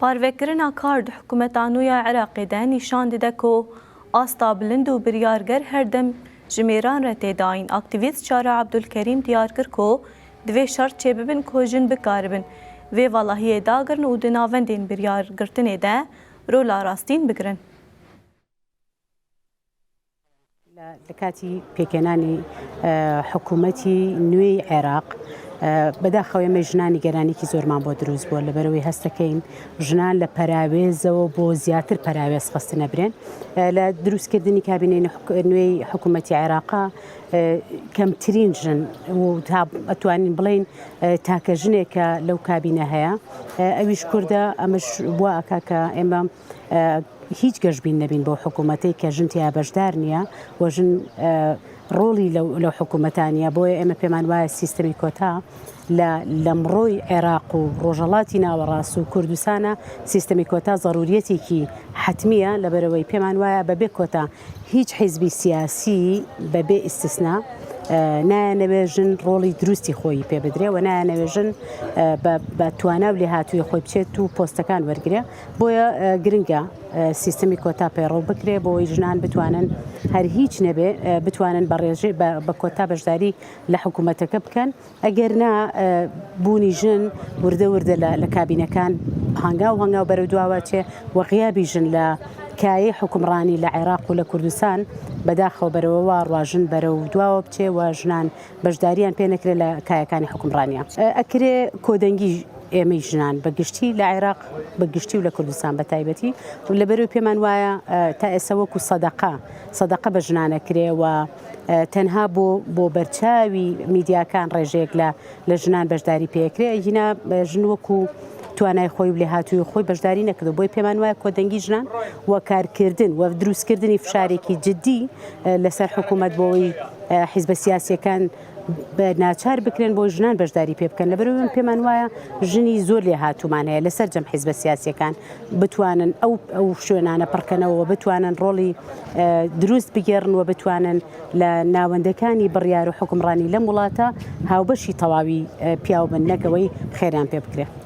پاروێکردنا کارد حکوومەتانوویە عێراقیدا نیشان دەدا کو ئاستا بلند و بریارگەر هەردەم ژمێران رە تێداین. ئاکتیڤیست چارە عەبدولکەریم دیار کرد کو divê şert çêbibin ku jin bikaribin vê valahiyê dagirin û di navendên biryargirtinê de rola rastîn bigirin. لە کاتی پێکێنانی حکوومەتی نوێی عێراق بەداخەوە ئێمە ژنانی گەرانێکی زۆرمان بۆ دروست بووە لەبەرەوەی هەستەکەین ژنان لە پەراوێزەوە بۆ زیاتر پەراوێز خستنە برێن لە دروستکردنی کابینەی نوێی حکوومەتی عێراقا کەمترین ژن و ئەتوانین بڵێن تاکە ژنێکە لەو کابینە هەیە ئەویش کووردە ئەمەش بووە ئەکا کە ئێمە هیچ گەشتبین نەبین بۆ حکوومەتەی کە ژن تیا بەشدار نییە و ژن ڕۆڵی لەو حکوومەتانە بۆیە ئێمە پێمان وایە سیستەمی کۆتا لە ئەمڕۆی عێراق و ڕۆژهەڵاتی ناوەڕاست و کوردستانە سیستەمی کۆتا ضرورەتێکی حتمیە لەبەرەوەی پێمان وایە بەبێ کۆتا هیچ حیزبی سیاسی بەبێ ئیستیسنا نایانەوێ ژن ڕۆڵی دروستی خۆی پێ بدرێ و نایانەوێ ژن بە توانە و لێهاتووی خۆی بچێت و پۆستەکان وەرگێ بۆیە گرنگە سیستەمی کۆتا پێڕۆ بکرێ بۆی ژنان بتوانن هەر هیچ نەبێ بتوانن بەڕێژێ بە کۆتا بەشداری لە حکوومەتەکە بکەن ئەگەر نا بوونی ژن وردە وردە لە کابینەکان هەنگاو هەنگاو بەرەو دواوە چێ و غیابی ژن لە کایە حکومڕانی لە عێراق و لە کوردستان بەداخەوە بەرەوەوە ڕواژن بەرەو دواوە بچێ و ژنان بەشداریان پێ نەکرێت لە کایەکانی حکومڕانیە ئەکرێ کۆدەنگی ئێمەی ژنان بەگشتی لە عێراق بەگشتی و لە کوردستان بە تایبەتی و لەبەرەوەی پێمان وایە تا ئێستا وەکو سەدەقە بە ژنانەکرێ و تەنها بۆ بەرچاوی میدیاکان ڕێژەیەک لە ژنان بەشداری پێکرێ هینا ژن وەکو توانای خۆی و لێهاتووی خۆی بەشداری نەکرد بۆی پێمان وایە کۆدەنگی ژنان و کارکردن و دروستکردنی فشارێکی جددی لەسەر حکوومەت بۆەوەی حیزبە سیاسیەکان بە ناچار بکرێن بۆ ژنان بەشداری پێ بکەن لەبەرەوەی پێمان وایە ژنی زۆر لێهاتوومان هەیە لەسەر جەم حیزبە سیاسیەکان بتوانن ئەو شوێنانە پڕکەنەوە بتوانن ڕۆڵی دروست بگێڕن و بتوانن لە ناوەندەکانی بڕیار و حکومڕانی لەم وڵاتە هاوبەشی تەواوی پیاو بن نەکەوەی خێران پێ بکرێت.